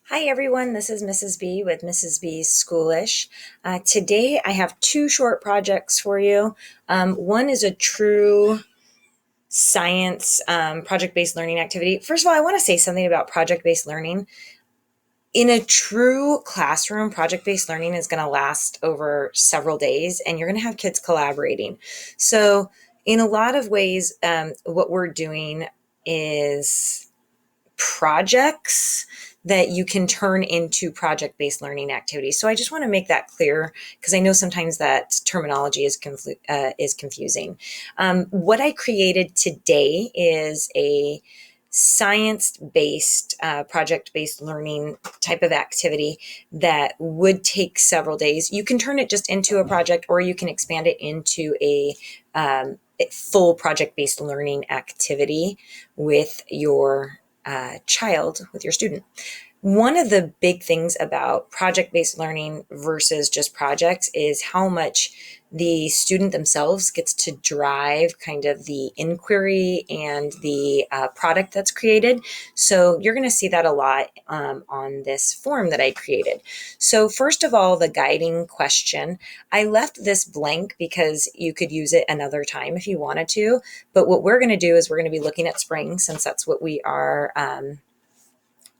Hi everyone, this is Mrs. B with Mrs. B's Schoolish. Today I have two short projects for you. One is a true science project-based learning activity. First of all, I want to say something about project-based learning. In a true classroom, project-based learning is going to last over several days and you're going to have kids collaborating. So in a lot of ways, what we're doing is projects that you can turn into project-based learning activities. So I just want to make that clear because I know sometimes that terminology is confusing. What I created today is a science-based, project-based learning type of activity that would take several days. You can turn it just into a project, or you can expand it into a full project-based learning activity with your child, with your student. One of the big things about project-based learning versus just projects is how much the student themselves gets to drive kind of the inquiry and the product that's created. So you're going to see that a lot on this form that I created. So first of all, the guiding question. I left this blank because you could use it another time if you wanted to. But what we're going to do is we're going to be looking at spring, since that's what we are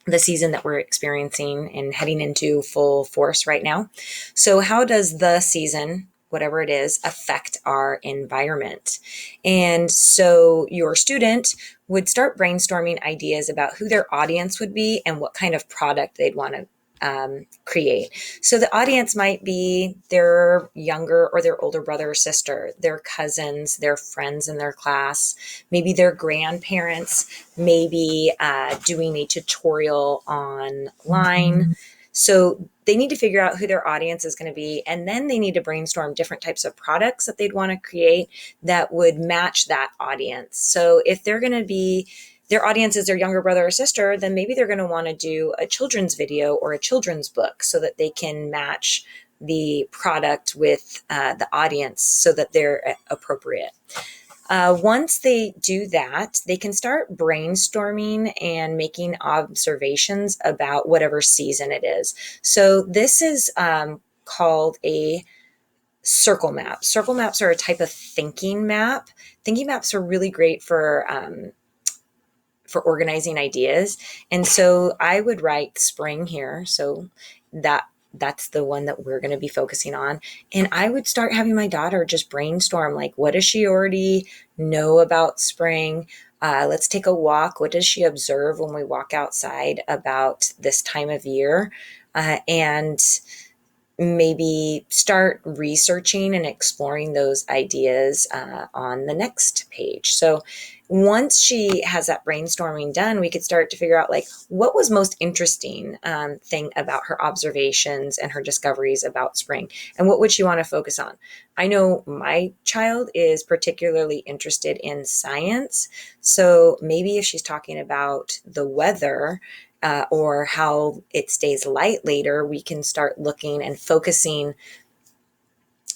the season that we're experiencing and heading into full force right now. So how does the season, whatever it is, affect our environment? And so your student would start brainstorming ideas about who their audience would be and what kind of product they'd want to create. So the audience might be their younger or their older brother or sister, their cousins, their friends in their class, maybe their grandparents, maybe doing a tutorial online. So they need to figure out who their audience is going to be, and then they need to brainstorm different types of products that they'd want to create that would match that audience. So if they're going to be their audience is their younger brother or sister, then maybe they're going to want to do a children's video or a children's book so that they can match the product with the audience so that they're appropriate. Once they do that, they can start brainstorming and making observations about whatever season it is. So this is called a circle map. Circle maps are a type of thinking map. Thinking maps are really great for organizing ideas. And so I would write spring here. So that's the one that we're going to be focusing on. And I would start having my daughter just brainstorm, like, what does she already know about spring? Let's take a walk. What does she observe when we walk outside about this time of year? And maybe start researching and exploring those ideas on the next page. So once she has that brainstorming done, we could start to figure out, like, what was most interesting thing about her observations and her discoveries about spring, and what would she want to focus on? I know my child is particularly interested in science, so maybe if she's talking about the weather, or how it stays light later, we can start looking and focusing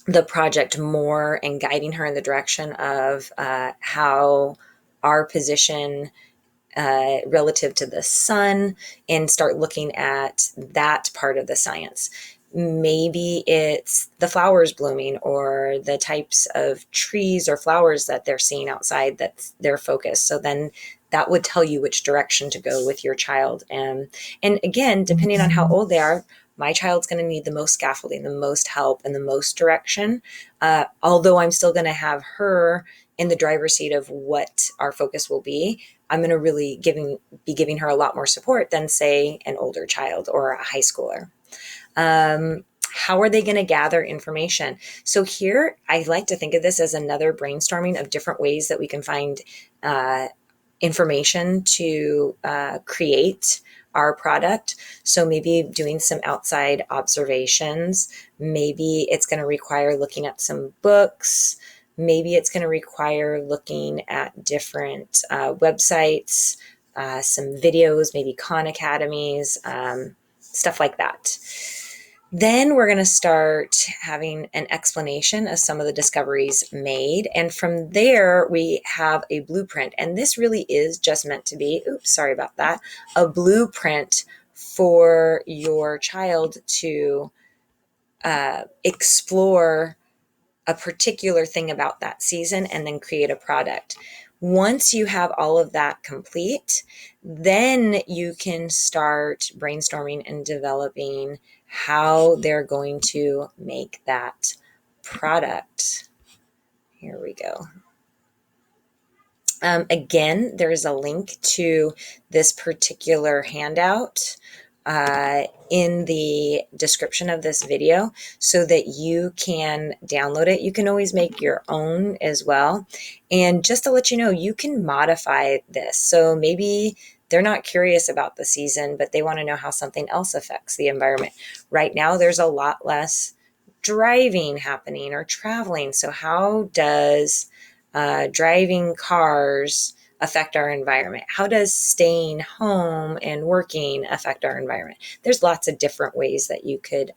the project more and guiding her in the direction of how our position relative to the sun, and start looking at that part of the science. Maybe it's the flowers blooming or the types of trees or flowers that they're seeing outside that's their focus. So then that would tell you which direction to go with your child. And again, depending on how old they are, my child's going to need the most scaffolding, the most help, and the most direction. Although I'm still going to have her in the driver's seat of what our focus will be, I'm going to really be giving her a lot more support than, say, an older child or a high schooler. How are they going to gather information? So here, I like to think of this as another brainstorming of different ways that we can find information to create our product. So maybe doing some outside observations. Maybe it's going to require looking at some books. Maybe it's going to require looking at different websites, some videos, maybe Khan Academies, stuff like that. Then we're going to start having an explanation of some of the discoveries made. And from there, we have a blueprint. And this really is just meant to be, a blueprint for your child to explore a particular thing about that season and then create a product. Once you have all of that complete, then you can start brainstorming and developing how they're going to make that product. Here we go. Again, there's a link to this particular handout in the description of this video so that you can download it. You can always make your own as well. And just to let you know, you can modify this. So maybe they're not curious about the season, but they want to know how something else affects the environment. Right now, there's a lot less driving happening or traveling. So how does driving cars affect our environment? How does staying home and working affect our environment? There's lots of different ways that you could,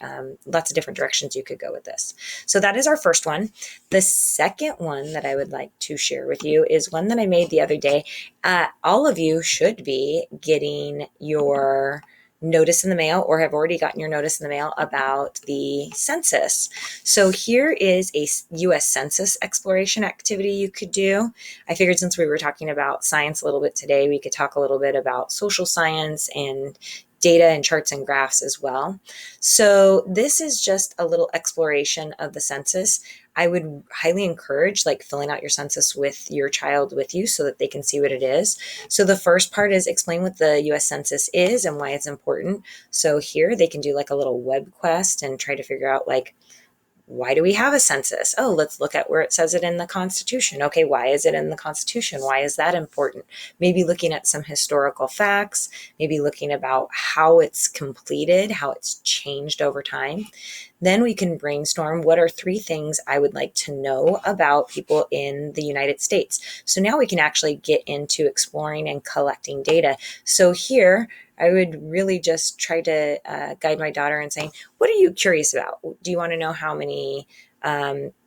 lots of different directions you could go with this. So that is our first one. The second one that I would like to share with you is one that I made the other day. All of you should be getting your notice in the mail or have already gotten your notice in the mail about the census. So here is a U.S. Census Exploration activity you could do. I figured since we were talking about science a little bit today, we could talk a little bit about social science and data and charts and graphs as well. So this is just a little exploration of the census. I would highly encourage like filling out your census with your child with you so that they can see what it is. So the first part is explain what the US Census is and why it's important. So here they can do like a little web quest and try to figure out like, why do we have a census? Oh, let's look at where it says it in the Constitution. Okay, why is it in the Constitution? Why is that important? Maybe looking at some historical facts, maybe looking about how it's completed, how it's changed over time. Then we can brainstorm what are 3 things I would like to know about people in the United States. So now we can actually get into exploring and collecting data. So here, I would really just try to guide my daughter in saying, what are you curious about? Do you want to know how many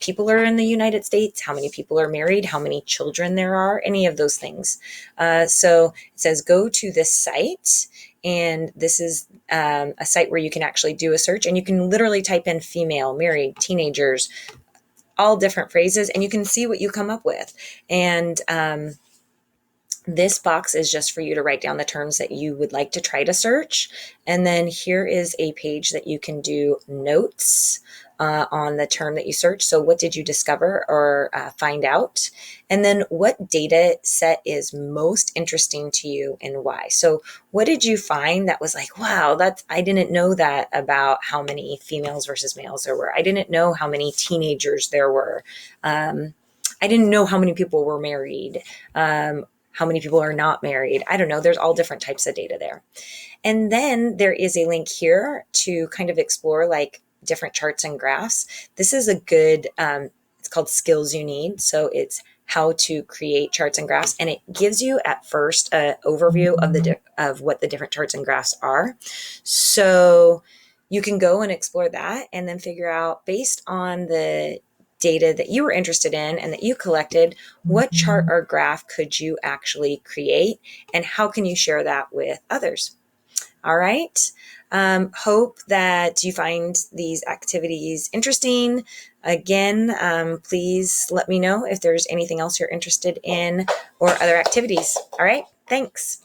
people are in the United States? How many people are married? How many children there are? Any of those things. So it says, go to this site. And this is a site where you can actually do a search and you can literally type in female, married, teenagers, all different phrases, and you can see what you come up with. And this box is just for you to write down the terms that you would like to try to search. And then here is a page that you can do notes on the term that you search. So what did you discover or find out? And then what data set is most interesting to you and why? So what did you find that was like, wow, I didn't know that about how many females versus males there were. I didn't know how many teenagers there were. I didn't know how many people were married. How many people are not married? I don't know. There's all different types of data there. And then there is a link here to kind of explore like different charts and graphs. This is a good, it's called Skills You Need. So it's how to create charts and graphs. And it gives you at first an overview of what the different charts and graphs are. So you can go and explore that and then figure out based on the data that you were interested in and that you collected, what chart or graph could you actually create and how can you share that with others? All right. Hope that you find these activities interesting. Again, please let me know if there's anything else you're interested in or other activities. All right. Thanks.